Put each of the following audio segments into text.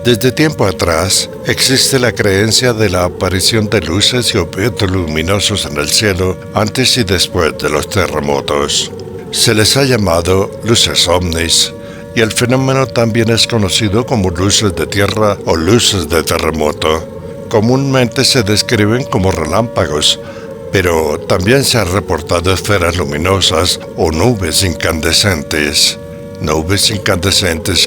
Desde tiempo atrás existe la creencia de la aparición de luces y objetos luminosos en el cielo antes y después de los terremotos. Se les ha llamado luces ovnis y el fenómeno también es conocido como luces de tierra o luces de terremoto. Comúnmente se describen como relámpagos, pero también se han reportado esferas luminosas o nubes incandescentes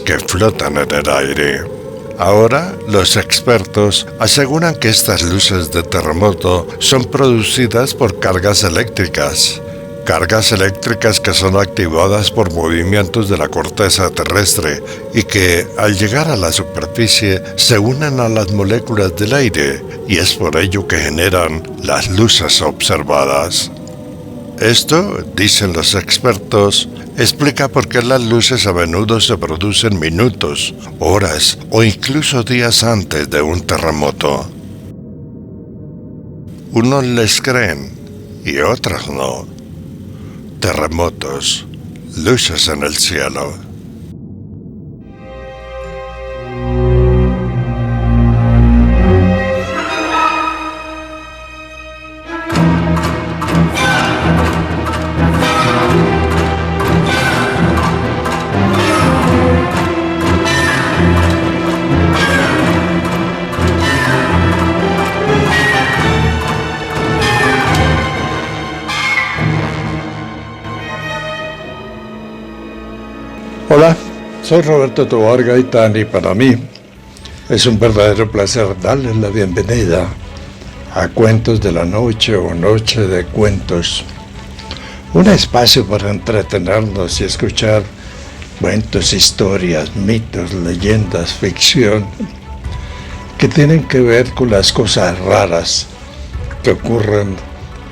que flotan en el aire. Ahora, los expertos aseguran que estas luces de terremoto son producidas por cargas eléctricas que son activadas por movimientos de la corteza terrestre y que, al llegar a la superficie, se unen a las moléculas del aire, y es por ello que generan las luces observadas. Esto, dicen los expertos, explica por qué las luces a menudo se producen minutos, horas o incluso días antes de un terremoto. Unos les creen y otros no. Terremotos, luces en el cielo. Hola, soy Roberto Tovar Gaitán y para mí es un verdadero placer darles la bienvenida a Cuentos de la Noche o Noche de Cuentos. Un espacio para entretenernos y escuchar cuentos, historias, mitos, leyendas, ficción que tienen que ver con las cosas raras que ocurren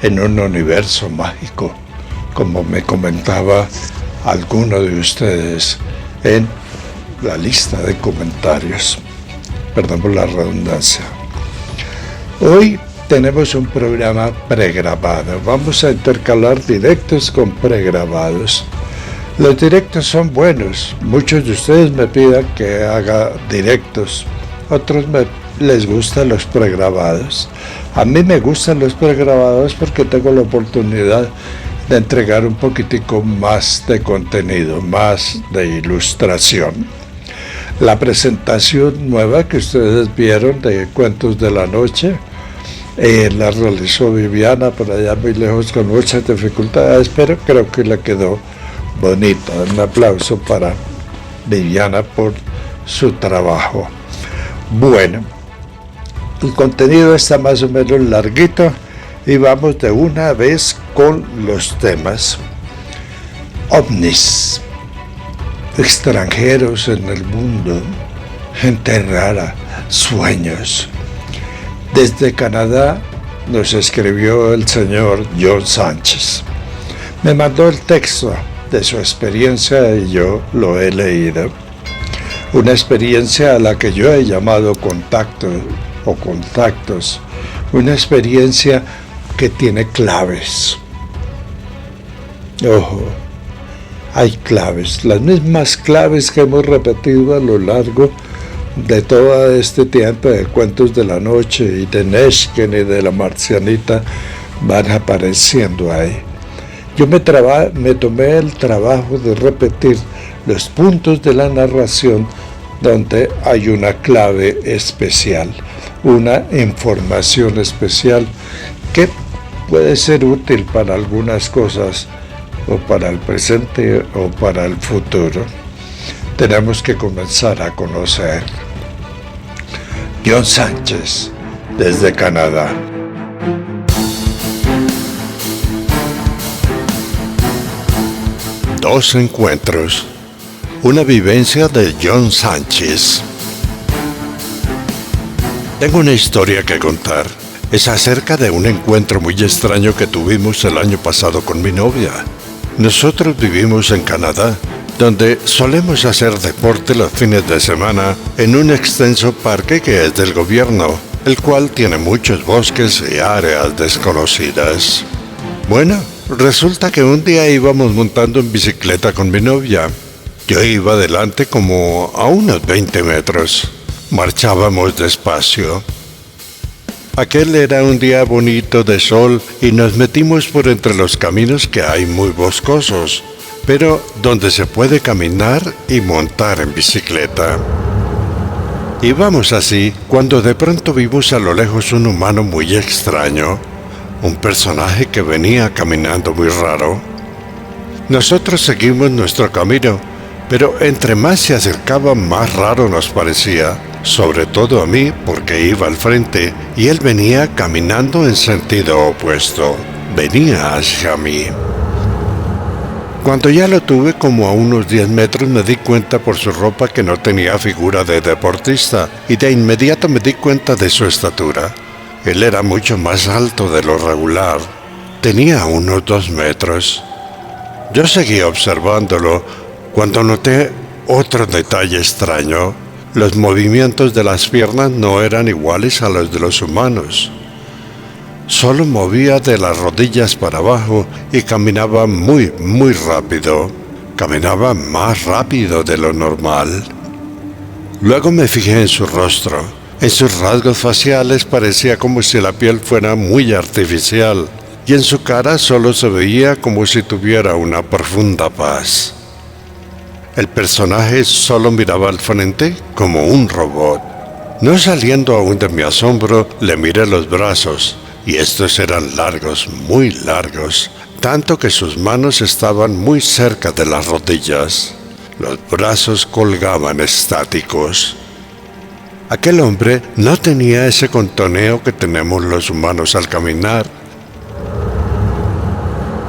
en un universo mágico, como me comentaba alguno de ustedes en la lista de comentarios. Perdón por la redundancia. Hoy tenemos un programa pregrabado. Vamos a intercalar directos con pregrabados. Los directos son buenos. Muchos de ustedes me piden que haga directos. Otros les gustan los pregrabados. A mí me gustan los pregrabados porque tengo la oportunidad de entregar un poquitico más de contenido, más de ilustración. La presentación nueva que ustedes vieron de Cuentos de la Noche la realizó Viviana por allá muy lejos con muchas dificultades, pero creo que le quedó bonita. Un aplauso para Viviana por su trabajo. Bueno, el contenido está más o menos larguito y vamos de una vez con los temas. OVNIs, extranjeros en el mundo, gente rara, sueños. Desde Canadá nos escribió el señor John Sánchez. Me mandó el texto de su experiencia y yo lo he leído. Una experiencia a la que yo he llamado contacto o contactos. Una experiencia que tiene claves. Ojo, hay claves, las mismas claves que hemos repetido a lo largo de todo este tiempo de Cuentos de la Noche y de Neshken y de la Marcianita van apareciendo ahí. Yo me tomé el trabajo de repetir los puntos de la narración donde hay una clave especial, una información especial que puede ser útil para algunas cosas o para el presente o para el futuro. Tenemos que comenzar a conocer. John Sánchez, desde Canadá. Dos encuentros. Una vivencia de John Sánchez. Tengo una historia que contar. Es acerca de un encuentro muy extraño que tuvimos el año pasado con mi novia. Nosotros vivimos en Canadá, donde solemos hacer deporte los fines de semana en un extenso parque que es del gobierno, el cual tiene muchos bosques y áreas desconocidas. Bueno, resulta que un día íbamos montando en bicicleta con mi novia. Yo iba adelante como a unos 20 metros. Marchábamos despacio. Aquel era un día bonito de sol y nos metimos por entre los caminos que hay muy boscosos, pero donde se puede caminar y montar en bicicleta. Íbamos así cuando de pronto vimos a lo lejos un humano muy extraño, un personaje que venía caminando muy raro. Nosotros seguimos nuestro camino, pero entre más se acercaba más raro nos parecía, sobre todo a mí porque iba al frente y él venía caminando en sentido opuesto, venía hacia mí. Cuando ya lo tuve como a unos 10 metros me di cuenta por su ropa que no tenía figura de deportista y de inmediato me di cuenta de su estatura. Él era mucho más alto de lo regular, tenía unos 2 metros. Yo seguí observándolo cuando noté otro detalle extraño. Los movimientos de las piernas no eran iguales a los de los humanos. Solo movía de las rodillas para abajo y caminaba muy rápido. Caminaba más rápido de lo normal. Luego me fijé en su rostro. En sus rasgos faciales parecía como si la piel fuera muy artificial y en su cara solo se veía como si tuviera una profunda paz. El personaje solo miraba al frente como un robot. No saliendo aún de mi asombro, le miré los brazos, y estos eran largos, muy largos, tanto que sus manos estaban muy cerca de las rodillas. Los brazos colgaban estáticos. Aquel hombre no tenía ese contoneo que tenemos los humanos al caminar.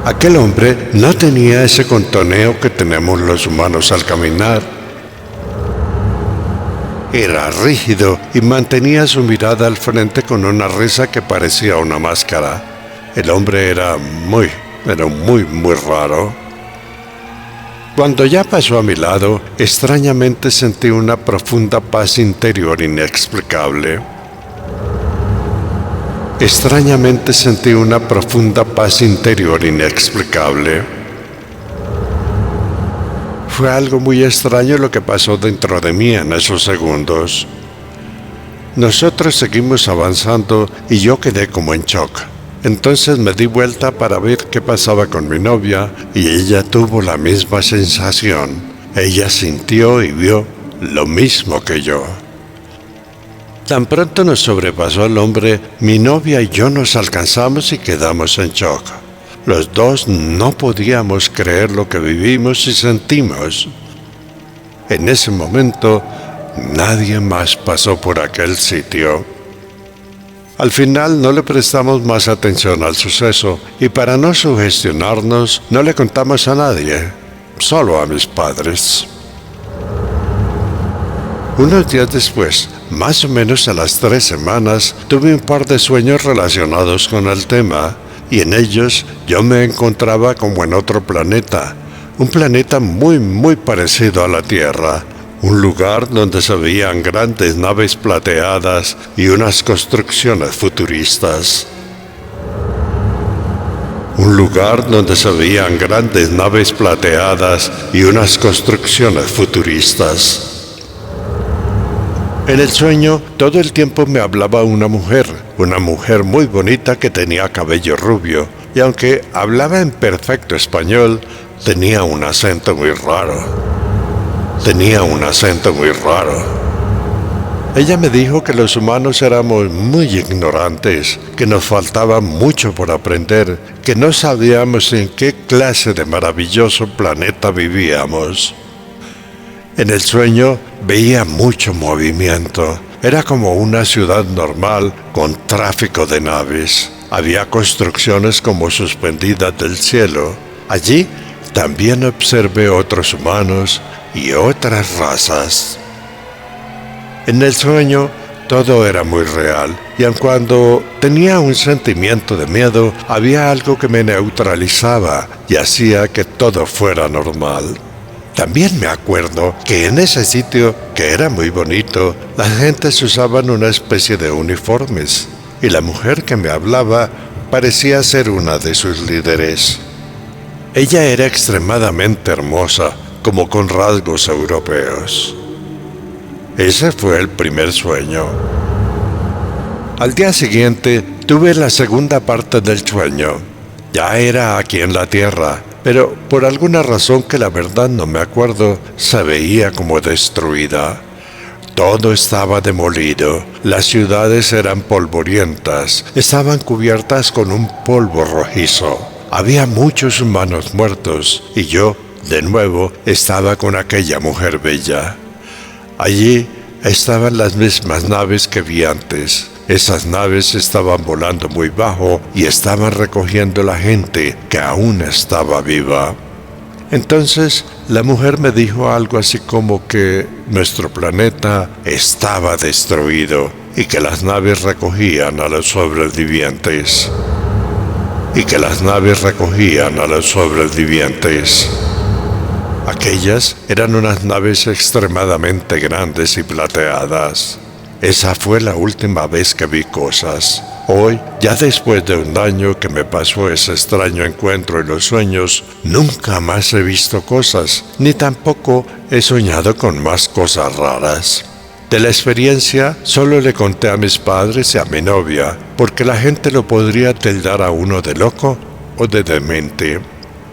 Aquel hombre no tenía ese contoneo que tenemos los humanos al caminar. Era rígido y mantenía su mirada al frente con una risa que parecía una máscara. El hombre era muy raro. Cuando ya pasó a mi lado, extrañamente sentí una profunda paz interior inexplicable. Extrañamente sentí una profunda paz interior inexplicable. Fue algo muy extraño lo que pasó dentro de mí en esos segundos. Nosotros seguimos avanzando y yo quedé como en shock. Entonces me di vuelta para ver qué pasaba con mi novia y ella tuvo la misma sensación. Ella sintió y vio lo mismo que yo. Tan pronto nos sobrepasó el hombre, mi novia y yo nos alcanzamos y quedamos en shock. Los dos no podíamos creer lo que vivimos y sentimos. En ese momento, nadie más pasó por aquel sitio. Al final no le prestamos más atención al suceso y para no sugestionarnos no le contamos a nadie, solo a mis padres. Unos días después, más o menos a las 3 semanas, tuve un par de sueños relacionados con el tema, y en ellos yo me encontraba como en otro planeta, un planeta muy parecido a la Tierra, un lugar donde se veían grandes naves plateadas y unas construcciones futuristas. Un lugar donde se veían grandes naves plateadas y unas construcciones futuristas. En el sueño, todo el tiempo me hablaba una mujer muy bonita que tenía cabello rubio, y aunque hablaba en perfecto español, tenía un acento muy raro. Ella me dijo que los humanos éramos muy ignorantes, que nos faltaba mucho por aprender, que no sabíamos en qué clase de maravilloso planeta vivíamos. En el sueño veía mucho movimiento. Era como una ciudad normal con tráfico de naves. Había construcciones como suspendidas del cielo. Allí también observé otros humanos y otras razas. En el sueño todo era muy real y aun cuando tenía un sentimiento de miedo, había algo que me neutralizaba y hacía que todo fuera normal. También me acuerdo que en ese sitio, que era muy bonito, las gentes usaban una especie de uniformes, y la mujer que me hablaba parecía ser una de sus líderes. Ella era extremadamente hermosa, como con rasgos europeos. Ese fue el primer sueño. Al día siguiente tuve la segunda parte del sueño. Ya era aquí en la tierra, pero por alguna razón que la verdad no me acuerdo, se veía como destruida. Todo estaba demolido, las ciudades eran polvorientas, estaban cubiertas con un polvo rojizo. Había muchos humanos muertos y yo, de nuevo, estaba con aquella mujer bella. Allí estaban las mismas naves que vi antes. Esas naves estaban volando muy bajo y estaban recogiendo la gente que aún estaba viva. Entonces la mujer me dijo algo así como que nuestro planeta estaba destruido y que las naves recogían a los sobrevivientes. Aquellas eran unas naves extremadamente grandes y plateadas. Esa fue la última vez que vi cosas. Hoy, ya después de un año que me pasó ese extraño encuentro en los sueños, nunca más he visto cosas, ni tampoco he soñado con más cosas raras. De la experiencia solo le conté a mis padres y a mi novia, porque la gente lo podría tildar a uno de loco o de demente.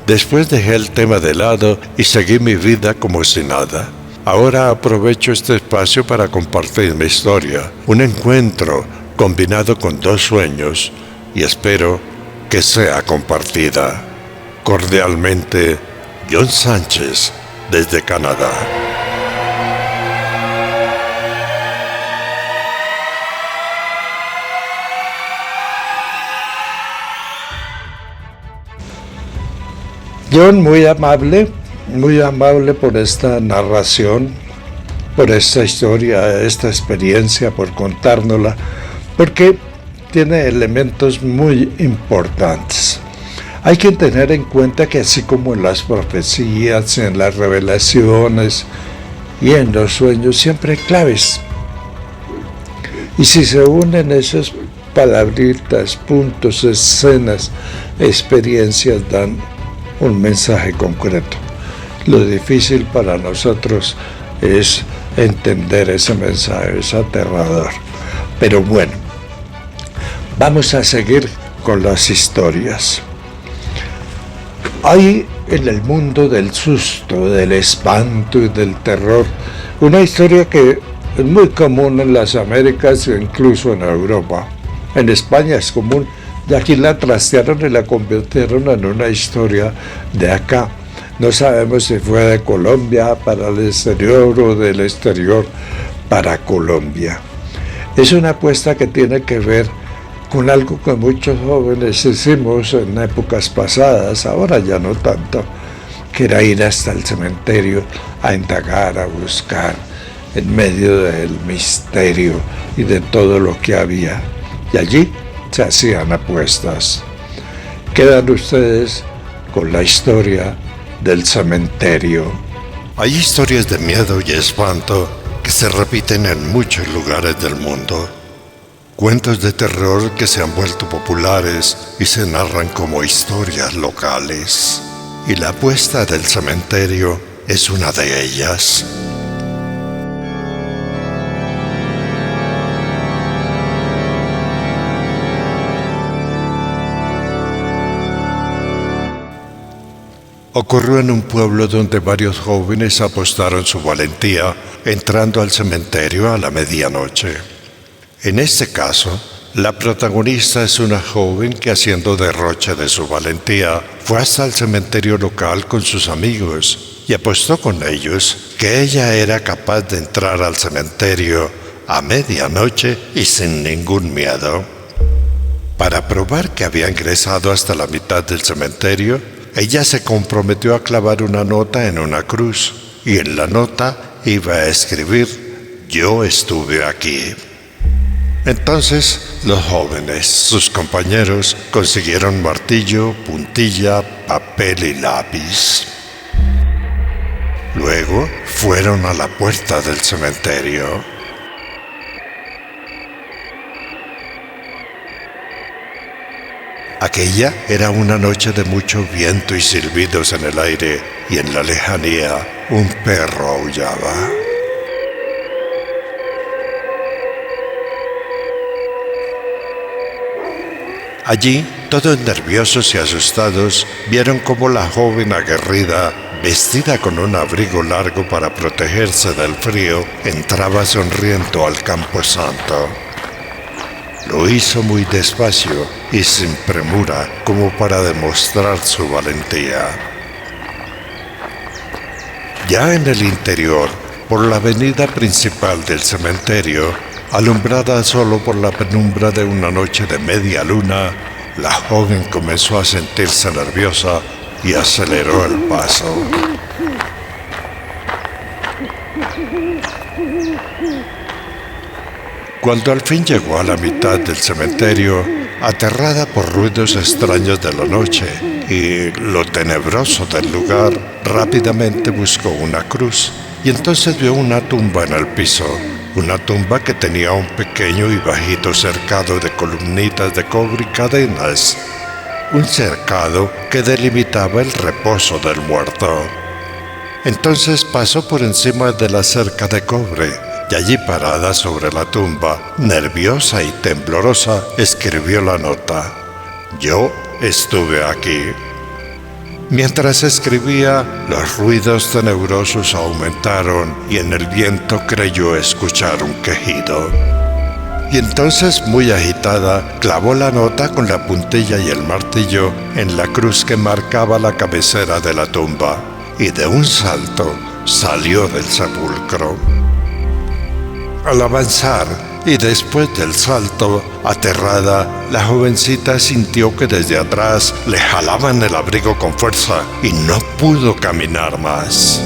Después dejé el tema de lado y seguí mi vida como si nada. Ahora aprovecho este espacio para compartir mi historia, un encuentro combinado con dos sueños, y espero que sea compartida. Cordialmente, John Sánchez, desde Canadá. John, muy amable por esta narración, por esta historia, esta experiencia, por contárnosla, porque tiene elementos muy importantes. Hay que tener en cuenta que así como en las profecías, en las revelaciones y en los sueños, siempre hay claves. Y si se unen esas palabritas, puntos, escenas, experiencias, dan un mensaje concreto. Lo difícil para nosotros es entender ese mensaje, es aterrador. Pero bueno, vamos a seguir con las historias. Hay en el mundo del susto, del espanto y del terror una historia que es muy común en las Américas e incluso en Europa. En España es común, y aquí la trastearon y la convirtieron en una historia de acá. No sabemos si fue de Colombia para el exterior o del exterior para Colombia. Es una apuesta que tiene que ver con algo que muchos jóvenes hicimos en épocas pasadas, ahora ya no tanto, que era ir hasta el cementerio a indagar, a buscar en medio del misterio y de todo lo que había. Y allí se hacían apuestas. Quedan ustedes con la historia del cementerio. Hay historias de miedo y espanto que se repiten en muchos lugares del mundo. Cuentos de terror que se han vuelto populares y se narran como historias locales. Y la apuesta del cementerio es una de ellas. Ocurrió en un pueblo donde varios jóvenes apostaron su valentía entrando al cementerio a la medianoche. En este caso, la protagonista es una joven que, haciendo derroche de su valentía, fue hasta el cementerio local con sus amigos y apostó con ellos que ella era capaz de entrar al cementerio a medianoche y sin ningún miedo. Para probar que había ingresado hasta la mitad del cementerio, ella se comprometió a clavar una nota en una cruz y en la nota iba a escribir: "Yo estuve aquí". Entonces los jóvenes, sus compañeros, consiguieron martillo, puntilla, papel y lápiz. Luego fueron a la puerta del cementerio. Aquella era una noche de mucho viento y silbidos en el aire, y en la lejanía un perro aullaba. Allí, todos nerviosos y asustados, vieron cómo la joven aguerrida, vestida con un abrigo largo para protegerse del frío, entraba sonriendo al camposanto. Lo hizo muy despacio y sin premura, como para demostrar su valentía. Ya en el interior, por la avenida principal del cementerio, alumbrada solo por la penumbra de una noche de media luna, la joven comenzó a sentirse nerviosa y aceleró el paso. Cuando al fin llegó a la mitad del cementerio, aterrada por ruidos extraños de la noche y lo tenebroso del lugar, rápidamente buscó una cruz y entonces vio una tumba en el piso, una tumba que tenía un pequeño y bajito cercado de columnitas de cobre y cadenas, un cercado que delimitaba el reposo del muerto. Entonces pasó por encima de la cerca de cobre y allí parada sobre la tumba, nerviosa y temblorosa, escribió la nota: «Yo estuve aquí». Mientras escribía, los ruidos tenebrosos aumentaron y en el viento creyó escuchar un quejido. Y entonces, muy agitada, clavó la nota con la puntilla y el martillo en la cruz que marcaba la cabecera de la tumba, y de un salto salió del sepulcro. Al avanzar, y después del salto, aterrada, la jovencita sintió que desde atrás le jalaban el abrigo con fuerza y no pudo caminar más.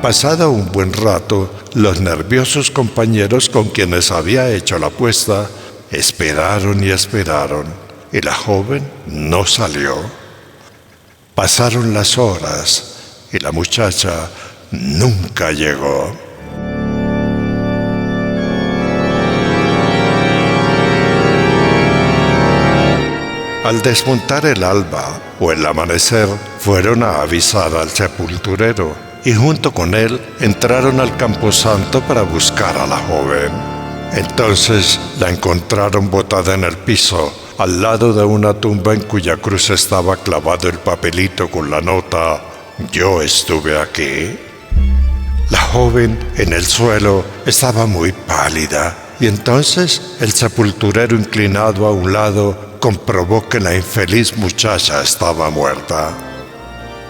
Pasado un buen rato, los nerviosos compañeros con quienes había hecho la apuesta esperaron y esperaron. Y la joven no salió. Pasaron las horas y la muchacha nunca llegó. Al despuntar el alba o el amanecer, fueron a avisar al sepulturero y junto con él entraron al camposanto para buscar a la joven. Entonces la encontraron botada en el piso, al lado de una tumba en cuya cruz estaba clavado el papelito con la nota: «Yo estuve aquí». La joven, en el suelo, estaba muy pálida, y entonces el sepulturero, inclinado a un lado, comprobó que la infeliz muchacha estaba muerta.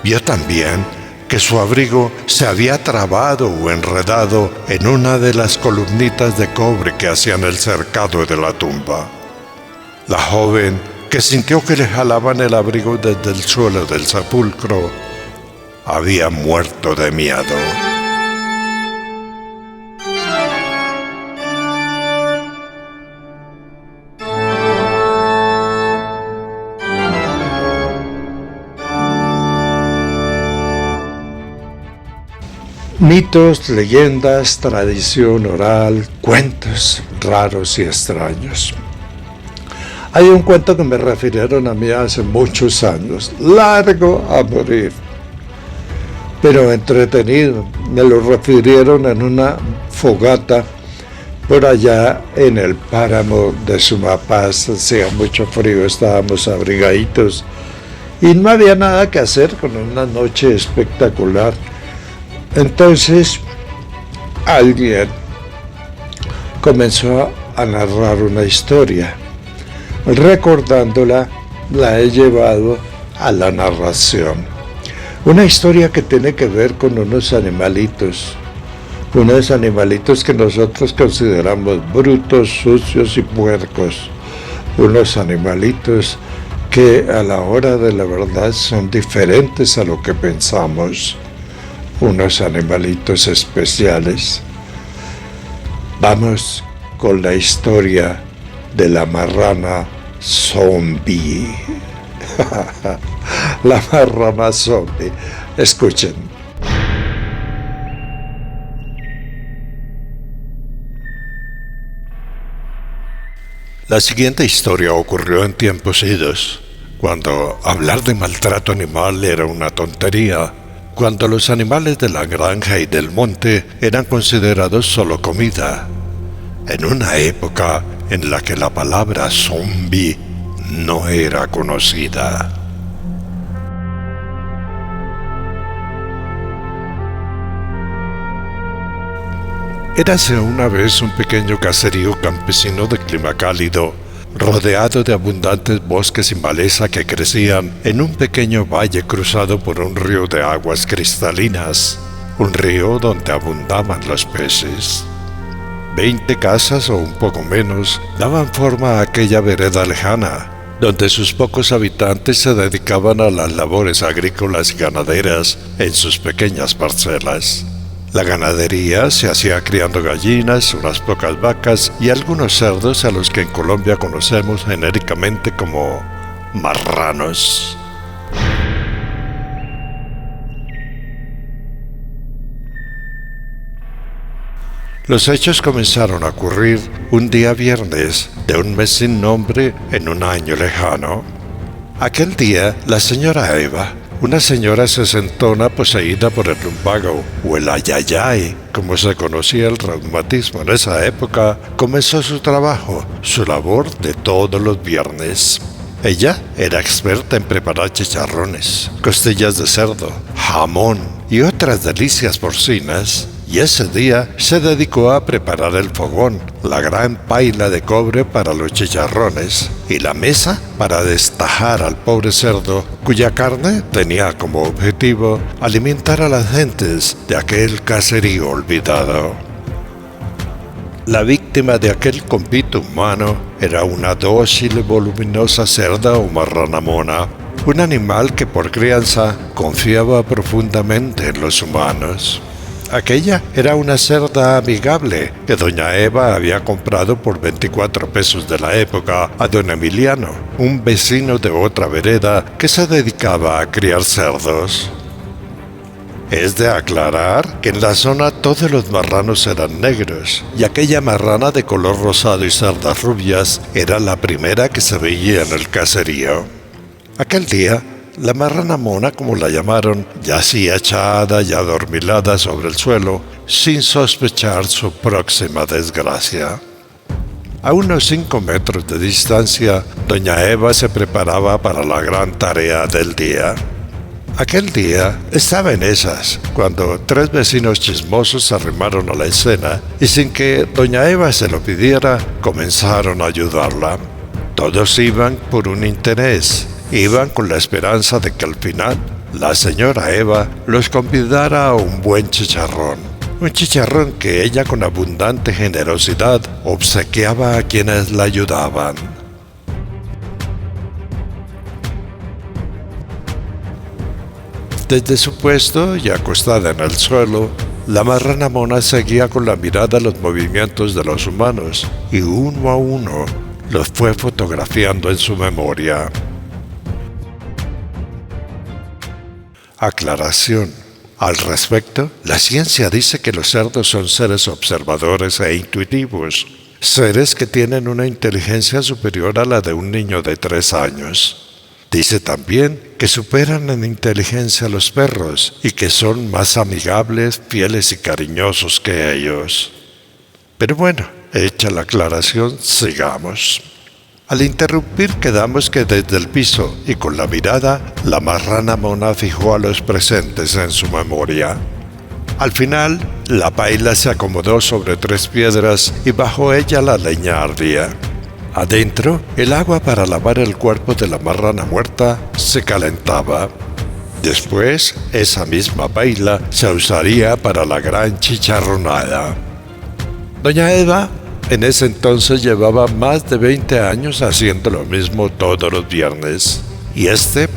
Vio también que su abrigo se había trabado o enredado en una de las columnitas de cobre que hacían el cercado de la tumba. La joven, que sintió que le jalaban el abrigo desde el suelo del sepulcro, había muerto de miedo. Mitos, leyendas, tradición oral, cuentos raros y extraños. Hay un cuento que me refirieron a mí hace muchos años, largo a morir, pero entretenido. Me lo refirieron en una fogata por allá en el páramo de Sumapaz. Hacía mucho frío, estábamos abrigaditos y no había nada que hacer con una noche espectacular. Entonces alguien comenzó a narrar una historia. Recordándola, la he llevado a la narración. Una historia que tiene que ver con unos animalitos que nosotros consideramos brutos, sucios y puercos. Unos animalitos que a la hora de la verdad son diferentes a lo que pensamos. Unos animalitos especiales. Vamos con la historia de la marrana zombie. La marrana zombie. Escuchen. La siguiente historia ocurrió en tiempos idos, cuando hablar de maltrato animal era una tontería, cuando los animales de la granja y del monte eran considerados solo comida, en una época en la que la palabra zombie no era conocida. Érase una vez un pequeño caserío campesino de clima cálido, rodeado de abundantes bosques y maleza que crecían en un pequeño valle cruzado por un río de aguas cristalinas, un río donde abundaban los peces. 20 casas o un poco menos daban forma a aquella vereda lejana, donde sus pocos habitantes se dedicaban a las labores agrícolas y ganaderas en sus pequeñas parcelas. La ganadería se hacía criando gallinas, unas pocas vacas y algunos cerdos a los que en Colombia conocemos genéricamente como marranos. Los hechos comenzaron a ocurrir un día viernes de un mes sin nombre en un año lejano. Aquel día, la señora Eva, una señora sesentona poseída por el lumbago o el ayayay, como se conocía el reumatismo en esa época, comenzó su trabajo, su labor de todos los viernes. Ella era experta en preparar chicharrones, costillas de cerdo, jamón y otras delicias porcinas, y ese día se dedicó a preparar el fogón, la gran paila de cobre para los chicharrones y la mesa para destajar al pobre cerdo, cuya carne tenía como objetivo alimentar a las gentes de aquel caserío olvidado. La víctima de aquel convite humano era una dócil y voluminosa cerda o marrana mona, un animal que por crianza confiaba profundamente en los humanos. Aquella era una cerda amigable que doña Eva había comprado por 24 pesos de la época a don Emiliano, un vecino de otra vereda que se dedicaba a criar cerdos. Es de aclarar que en la zona todos los marranos eran negros y aquella marrana de color rosado y cerdas rubias era la primera que se veía en el caserío. Aquel día, la marrana mona, como la llamaron, yacía echada y adormilada sobre el suelo, sin sospechar su próxima desgracia. A unos 5 metros de distancia, doña Eva se preparaba para la gran tarea del día. Aquel día estaba en esas, cuando 3 vecinos chismosos se arrimaron a la escena y sin que doña Eva se lo pidiera, comenzaron a ayudarla. Todos iban por un interés. Iban con la esperanza de que al final la señora Eva los convidara a un buen chicharrón. Un chicharrón que ella con abundante generosidad obsequiaba a quienes la ayudaban. Desde su puesto y acostada en el suelo, la marrana mona seguía con la mirada los movimientos de los humanos y uno a uno los fue fotografiando en su memoria. Aclaración. Al respecto, la ciencia dice que los cerdos son seres observadores e intuitivos, seres que tienen una inteligencia superior a la de un niño de 3 años. Dice también que superan en inteligencia a los perros y que son más amigables, fieles y cariñosos que ellos. Pero bueno, hecha la aclaración, sigamos. Al interrumpir quedamos que desde el piso y con la mirada, la marrana mona fijó a los presentes en su memoria. Al final, la paila se acomodó sobre 3 piedras y bajo ella la leña ardía. Adentro, el agua para lavar el cuerpo de la marrana muerta se calentaba. Después, esa misma paila se usaría para la gran chicharronada. Doña Eva en ese entonces llevaba más de 20 años haciendo lo mismo todos los viernes, y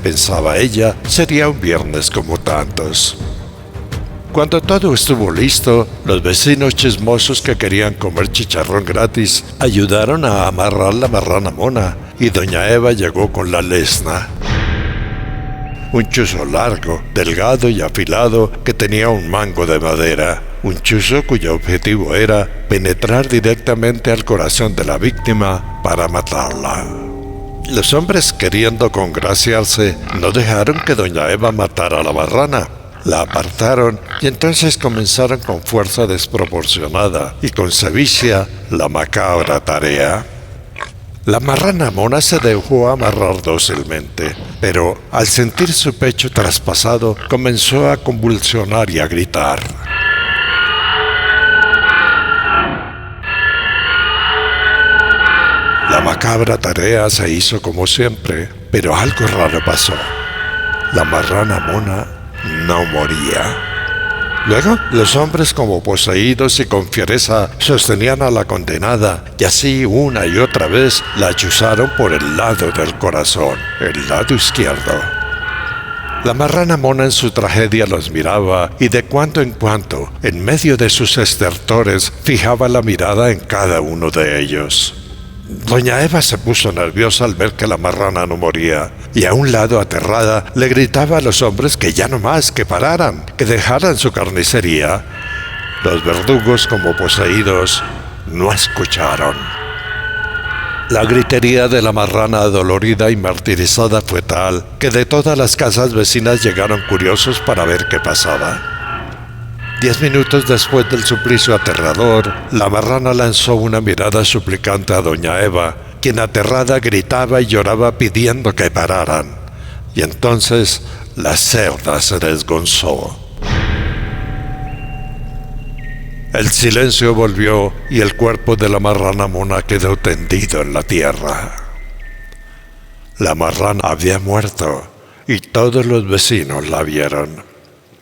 pensaba ella, sería un viernes como tantos. Cuando todo estuvo listo, los vecinos chismosos que querían comer chicharrón gratis ayudaron a amarrar la marrana mona, y doña Eva llegó con la lesna. Un chuzo largo, delgado y afilado que tenía un mango de madera. Un chuzo cuyo objetivo era penetrar directamente al corazón de la víctima para matarla. Los hombres, queriendo congraciarse, no dejaron que doña Eva matara a la marrana. la apartaron y entonces comenzaron con fuerza desproporcionada y con sevicia la macabra tarea. La marrana mona se dejó amarrar dócilmente, pero al sentir su pecho traspasado comenzó a convulsionar y a gritar. La macabra tarea se hizo como siempre, pero algo raro pasó. La marrana mona no moría. Luego, los hombres como poseídos y con fiereza sostenían a la condenada y así una y otra vez la chuzaron por el lado del corazón, el lado izquierdo. La marrana mona en su tragedia los miraba y de cuando en cuando, en medio de sus estertores, fijaba la mirada en cada uno de ellos. Doña Eva se puso nerviosa al ver que la marrana no moría, y a un lado, aterrada, le gritaba a los hombres que ya no más, que pararan, que dejaran su carnicería. Los verdugos, como poseídos, no escucharon. La gritería de la marrana adolorida y martirizada fue tal que de todas las casas vecinas llegaron curiosos para ver qué pasaba. 10 minutos después del suplicio aterrador, la marrana lanzó una mirada suplicante a doña Eva, quien aterrada gritaba y lloraba pidiendo que pararan. Y entonces la cerda se desgonzó. El silencio volvió y el cuerpo de la marrana mona quedó tendido en la tierra. La marrana había muerto y todos los vecinos la vieron.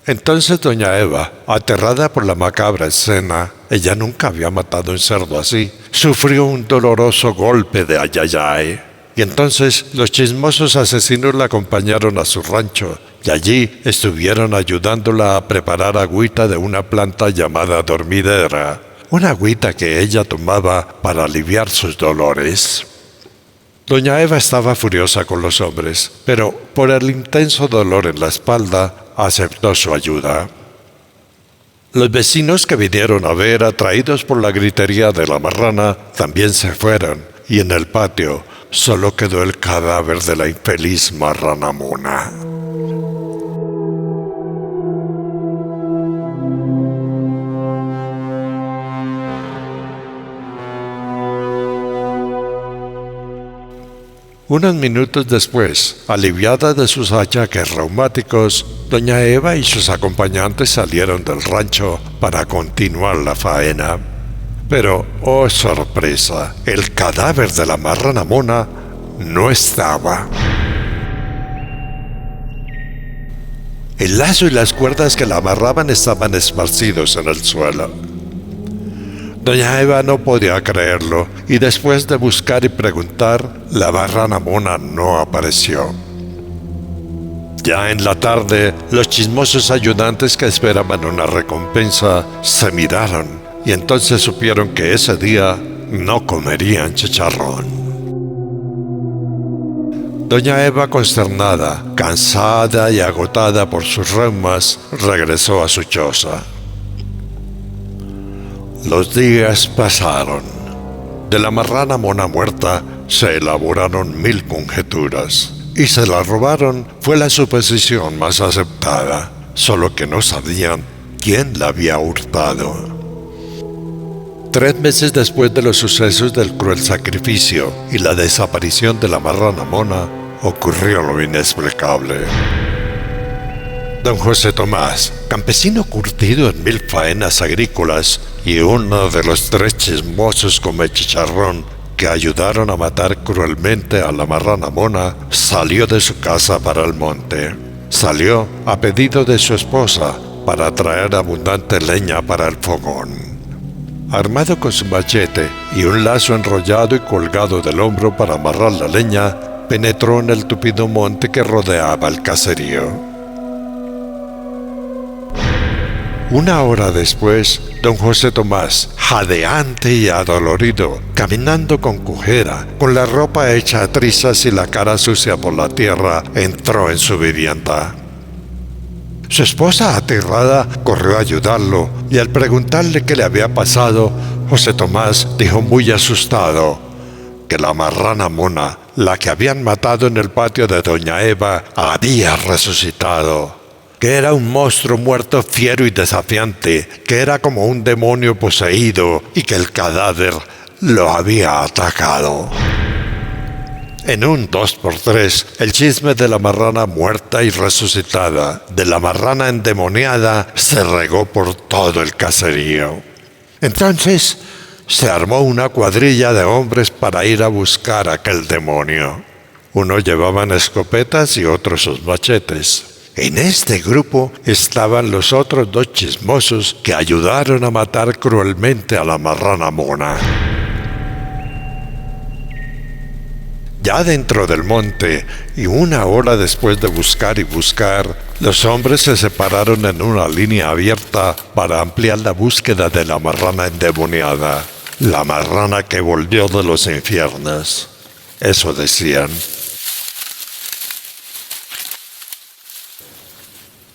Entonces doña Eva, aterrada por la macabra escena, ella nunca había matado un cerdo así, sufrió un doloroso golpe de ayayay. Y entonces los chismosos asesinos la acompañaron a su rancho y allí estuvieron ayudándola a preparar agüita de una planta llamada dormidera, una agüita que ella tomaba para aliviar sus dolores. Doña Eva estaba furiosa con los hombres, pero por el intenso dolor en la espalda, aceptó su ayuda. Los vecinos que vinieron a ver, atraídos por la gritería de la marrana, también se fueron, y en el patio solo quedó el cadáver de la infeliz marrana mona. Unos minutos después, aliviada de sus achaques reumáticos, doña Eva y sus acompañantes salieron del rancho para continuar la faena. Pero, oh sorpresa, el cadáver de la marrana mona no estaba. El lazo y las cuerdas que la amarraban estaban esparcidos en el suelo. Doña Eva no podía creerlo, y después de buscar y preguntar, la marrana mona no apareció. Ya en la tarde, los chismosos ayudantes que esperaban una recompensa se miraron, y entonces supieron que ese día no comerían chicharrón. Doña Eva, consternada, cansada y agotada por sus reumas, regresó a su choza. Los días pasaron. De la marrana mona muerta se elaboraron 1000 conjeturas, y se la robaron fue la suposición más aceptada, solo que no sabían quién la había hurtado. 3 meses después de los sucesos del cruel sacrificio y la desaparición de la marrana mona, ocurrió lo inexplicable. Don José Tomás, campesino curtido en 1000 faenas agrícolas y uno de los 3 chismosos come chicharrón que ayudaron a matar cruelmente a la marrana mona, salió de su casa para el monte. Salió a pedido de su esposa para traer abundante leña para el fogón. Armado con su machete y un lazo enrollado y colgado del hombro para amarrar la leña, penetró en el tupido monte que rodeaba el caserío. Una hora después, don José Tomás, jadeante y adolorido, caminando con cojera, con la ropa hecha a trizas y la cara sucia por la tierra, entró en su vivienda. Su esposa, aterrada, corrió a ayudarlo, y al preguntarle qué le había pasado, José Tomás dijo muy asustado que la marrana mona, la que habían matado en el patio de doña Eva, había resucitado. que era un monstruo muerto fiero y desafiante, que era como un demonio poseído y que el cadáver lo había atacado. En un 2x3, el chisme de la marrana muerta y resucitada, de la marrana endemoniada, se regó por todo el caserío. Entonces, se armó una cuadrilla de hombres para ir a buscar a aquel demonio. Unos llevaban escopetas y otros sus machetes. En este grupo estaban los otros 2 chismosos que ayudaron a matar cruelmente a la marrana mona. Ya dentro del monte, y 1 hora después de buscar y buscar, los hombres se separaron en una línea abierta para ampliar la búsqueda de la marrana endemoniada, la marrana que volvió de los infiernos. Eso decían.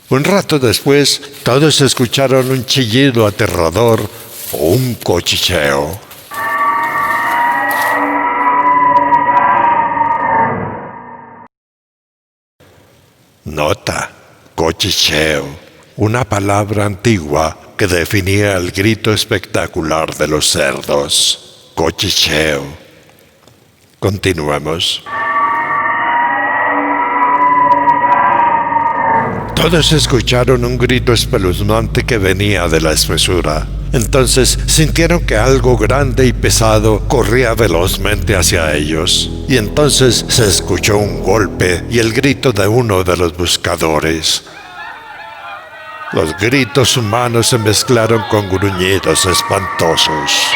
Un rato después, todos escucharon un chillido aterrador o un cuchicheo. Nota: cuchicheo, una palabra antigua que definía el grito espectacular de los cerdos. Cuchicheo. Continuemos. Todos escucharon un grito espeluznante que venía de la espesura. Entonces sintieron que algo grande y pesado corría velozmente hacia ellos. Y entonces se escuchó un golpe y el grito de uno de los buscadores. Los gritos humanos se mezclaron con gruñidos espantosos.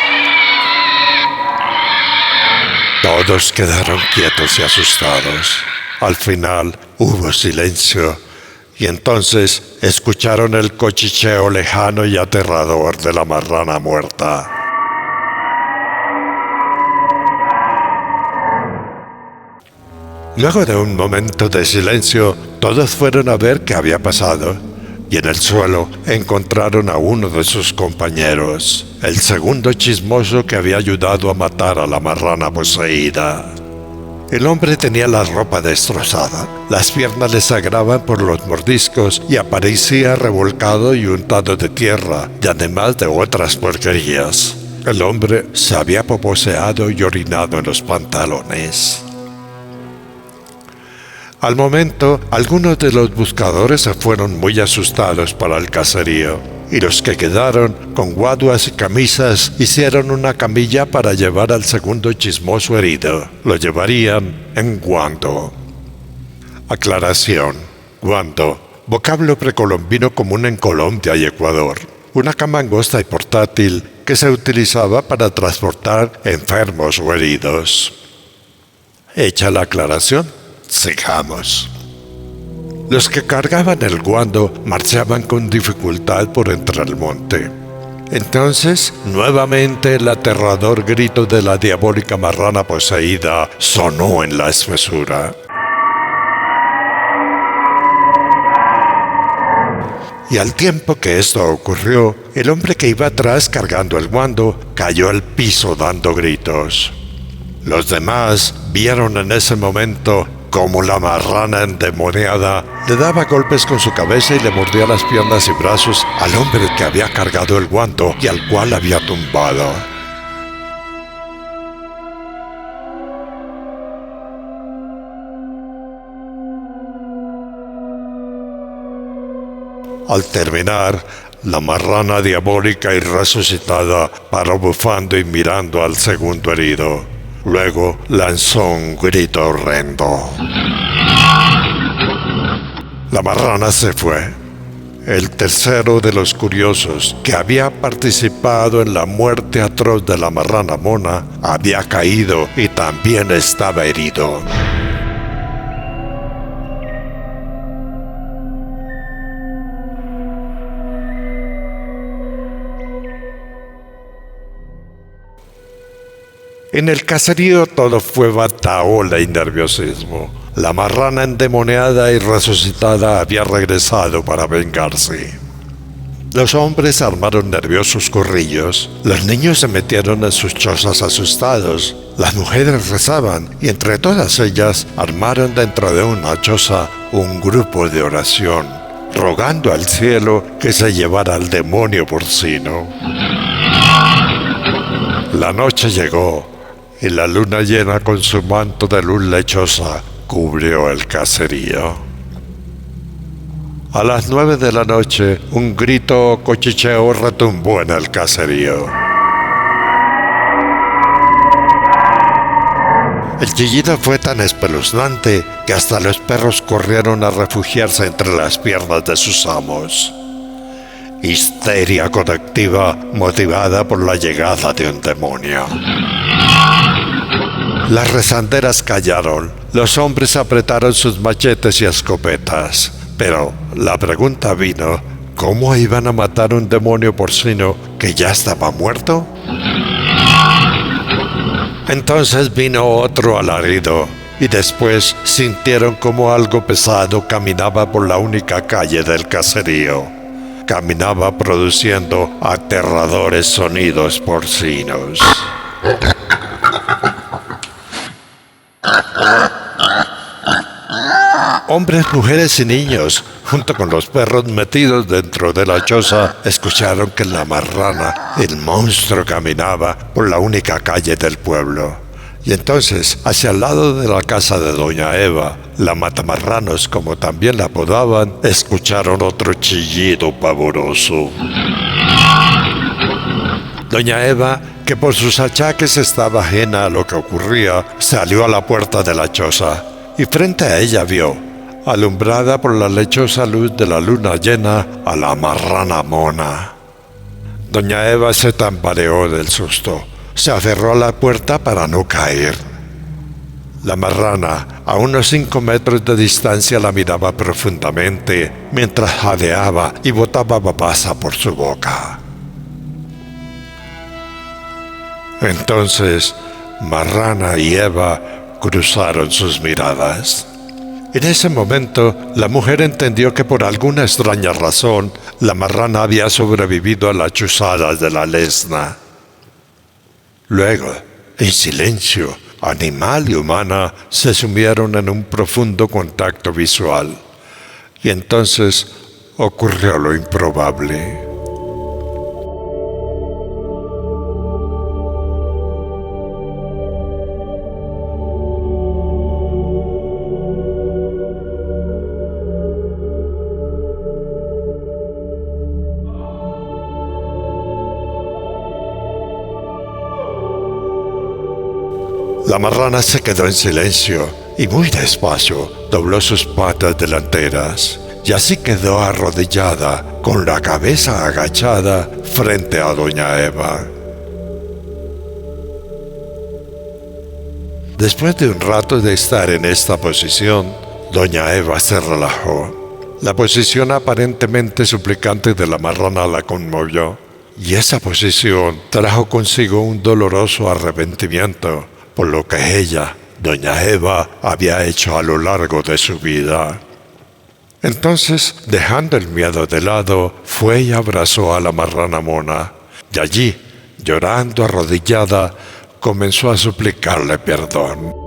Todos quedaron quietos y asustados. Al final hubo silencio. Y entonces escucharon el cuchicheo lejano y aterrador de la marrana muerta. Luego de un momento de silencio, todos fueron a ver qué había pasado. Y en el suelo encontraron a uno de sus compañeros, el segundo chismoso que había ayudado a matar a la marrana poseída. El hombre tenía la ropa destrozada, las piernas le sangraban por los mordiscos y aparecía revolcado y untado de tierra, y además de otras porquerías. El hombre se había poposeado y orinado en los pantalones. Al momento, algunos de los buscadores se fueron muy asustados para el caserío, y los que quedaron, con guaduas y camisas, hicieron una camilla para llevar al segundo chismoso herido. Lo llevarían en guando. Aclaración: guando, vocablo precolombino común en Colombia y Ecuador. Una cama angosta y portátil que se utilizaba para transportar enfermos o heridos. Hecha la aclaración, sigamos. Los que cargaban el guando marchaban con dificultad por entre el monte. Entonces, nuevamente el aterrador grito de la diabólica marrana poseída sonó en la espesura. Y al tiempo que esto ocurrió, el hombre que iba atrás cargando el guando cayó al piso dando gritos. Los demás vieron en ese momento como la marrana endemoniada le daba golpes con su cabeza y le mordía las piernas y brazos al hombre que había cargado el guando y al cual había tumbado. Al terminar, la marrana diabólica y resucitada paró bufando y mirando al segundo herido. Luego lanzó un grito horrendo. La marrana se fue. El tercero de los curiosos, que había participado en la muerte atroz de la marrana mona, había caído y también estaba herido. En el caserío todo fue batahola y nerviosismo. La marrana endemoniada y resucitada había regresado para vengarse. Los hombres armaron nerviosos corrillos, los niños se metieron en sus chozas asustados, las mujeres rezaban y entre todas ellas armaron dentro de una choza un grupo de oración. rogando al cielo que se llevara al demonio porcino. La noche llegó y la luna llena con su manto de luz lechosa cubrió el caserío. A las 9 de la noche, un grito o cuchicheo retumbó en el caserío. El chillido fue tan espeluznante que hasta los perros corrieron a refugiarse entre las piernas de sus amos. Histeria colectiva motivada por la llegada de un demonio. Las rezanderas callaron, los hombres apretaron sus machetes y escopetas, pero la pregunta vino, ¿cómo iban a matar un demonio porcino que ya estaba muerto? Entonces vino otro alarido, y después sintieron como algo pesado caminaba por la única calle del caserío. Caminaba produciendo aterradores sonidos porcinos. Hombres, mujeres y niños, junto con los perros metidos dentro de la choza, escucharon que la marrana, el monstruo, caminaba por la única calle del pueblo. Y entonces, hacia el lado de la casa de doña Eva, la matamarranos, como también la apodaban, escucharon otro chillido pavoroso. Doña Eva, que por sus achaques estaba ajena a lo que ocurría, salió a la puerta de la choza y frente a ella vio, alumbrada por la lechosa luz de la luna llena, a la marrana Mona. Doña Eva se tambaleó del susto. Se aferró a la puerta para no caer. La marrana, a unos 5 metros de distancia, la miraba profundamente mientras jadeaba y botaba babasa por su boca. Entonces, Marrana y Eva cruzaron sus miradas. En ese momento, la mujer entendió que por alguna extraña razón, la marrana había sobrevivido a las chuzadas de la lesna. Luego, en silencio, animal y humana se sumieron en un profundo contacto visual. Y entonces ocurrió lo improbable. La marrana se quedó en silencio y muy despacio dobló sus patas delanteras y así quedó arrodillada con la cabeza agachada frente a doña Eva. Después de un rato de estar en esta posición, doña Eva se relajó. La posición aparentemente suplicante de la marrana la conmovió y esa posición trajo consigo un doloroso arrepentimiento por lo que ella, doña Eva, había hecho a lo largo de su vida. Entonces, dejando el miedo de lado, fue y abrazó a la marrana Mona, y allí, llorando arrodillada, comenzó a suplicarle perdón.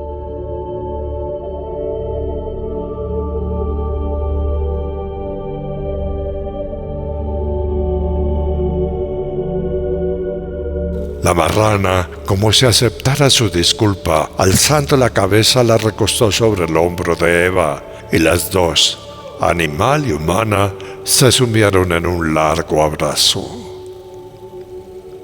La marrana, como si aceptara su disculpa, alzando la cabeza la recostó sobre el hombro de Eva, y las dos, animal y humana, se sumieron en un largo abrazo.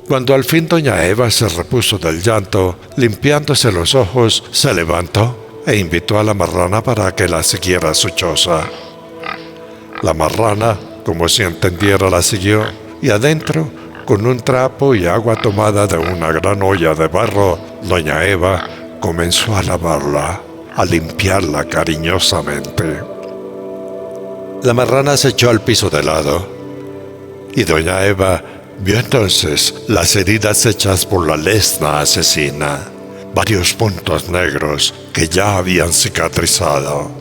Cuando al fin doña Eva se repuso del llanto, limpiándose los ojos, se levantó e invitó a la marrana para que la siguiera a su choza. La marrana, como si entendiera, la siguió, y adentro, con un trapo y agua tomada de una gran olla de barro, doña Eva comenzó a lavarla, a limpiarla cariñosamente. La marrana se echó al piso de lado, y doña Eva vio entonces las heridas hechas por la lesna asesina, varios puntos negros que ya habían cicatrizado.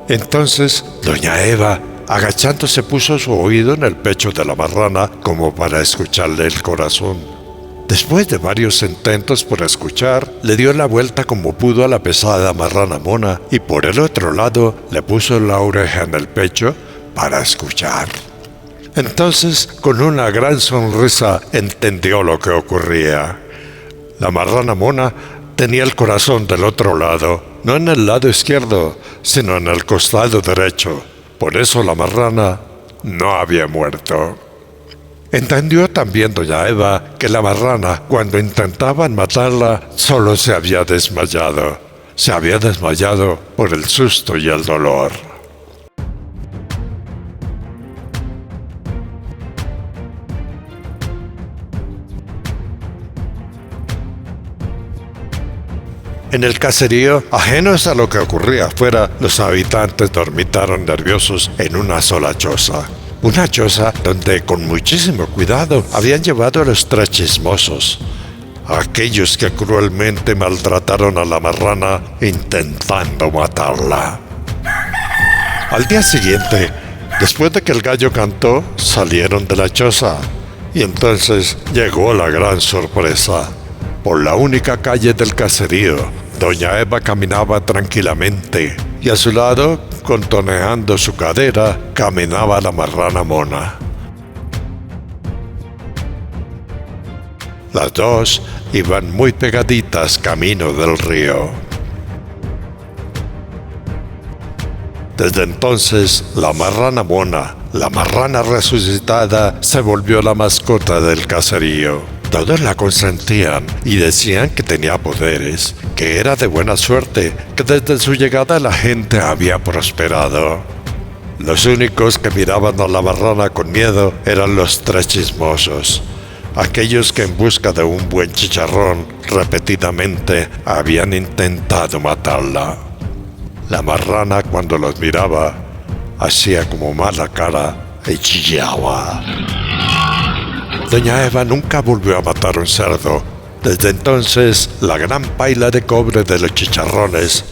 Entonces, doña Eva, agachándose, puso su oído en el pecho de la marrana como para escucharle el corazón. Después de varios intentos por escuchar, le dio la vuelta como pudo a la pesada marrana Mona y por el otro lado le puso la oreja en el pecho para escuchar. Entonces, con una gran sonrisa, entendió lo que ocurría. La marrana mona tenía el corazón del otro lado, no en el lado izquierdo, sino en el costado derecho. Por eso la marrana no había muerto. Entendió también doña Eva que la marrana, cuando intentaban matarla, solo se había desmayado. Se había desmayado por el susto y el dolor. En el caserío, ajenos a lo que ocurría afuera, los habitantes dormitaron nerviosos en una sola choza. Una choza donde con muchísimo cuidado habían llevado a los tres chismosos, aquellos que cruelmente maltrataron a la marrana intentando matarla. Al día siguiente, después de que el gallo cantó, salieron de la choza y entonces llegó la gran sorpresa. Por la única calle del caserío, doña Eva caminaba tranquilamente y a su lado, contoneando su cadera, caminaba la marrana mona. Las dos iban muy pegaditas camino del río. Desde entonces, la marrana mona, la marrana resucitada, se volvió la mascota del caserío. Todos la consentían y decían que tenía poderes, que era de buena suerte, que desde su llegada la gente había prosperado. Los únicos que miraban a la marrana con miedo eran los tres chismosos, aquellos que en busca de un buen chicharrón repetidamente habían intentado matarla. La marrana, cuando los miraba, hacía como mala cara y chillaba. Doña Eva nunca volvió a matar un cerdo. Desde entonces, la gran paila de cobre de los chicharrones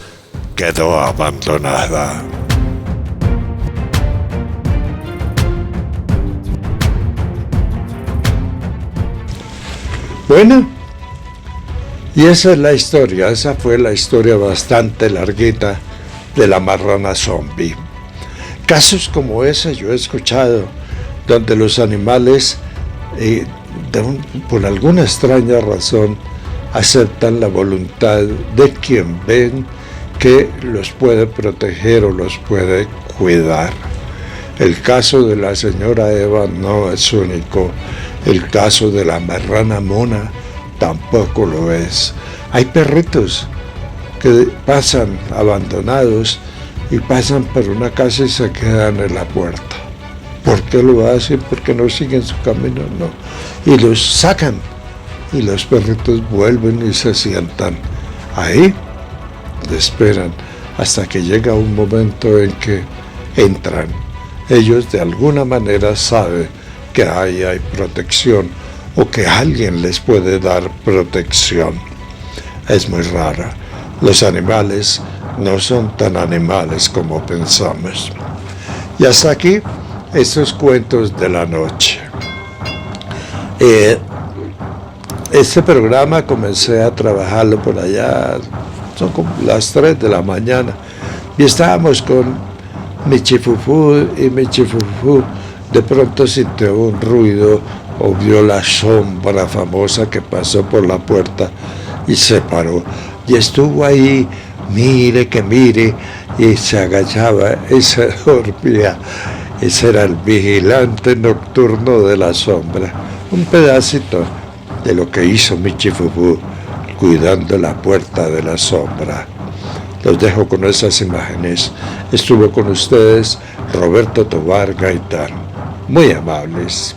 quedó abandonada. Bueno, y esa es la historia, esa fue la historia bastante larguita de la marrana zombie. Casos como ese yo he escuchado, donde los animales, por alguna extraña razón, aceptan la voluntad de quien ven que los puede proteger o los puede cuidar. El caso de la señora Eva no es único. El caso de la marrana mona tampoco lo es. Hay perritos que pasan abandonados y pasan por una casa y se quedan en la puerta. ¿Por qué lo hacen? Porque no siguen su camino, no. Y los sacan y los perritos vuelven y se sientan ahí, esperan hasta que llega un momento en que entran. Ellos de alguna manera saben que ahí hay protección o que alguien les puede dar protección. Es muy rara. Los animales no son tan animales como pensamos. Y hasta aquí estos cuentos de la noche. Este programa comencé a trabajarlo por allá, son como las 3 de la mañana, y estábamos con Michifufú, y Michifufú de pronto sintió un ruido o vio la sombra famosa que pasó por la puerta y se paró. Y estuvo ahí, mire que mire, y se agachaba y se dormía. Ese era el vigilante nocturno de la sombra. Un pedacito de lo que hizo Michifufú cuidando la puerta de la sombra. Los dejo con esas imágenes. Estuvo con ustedes Roberto Tovar Gaitán. Muy amables.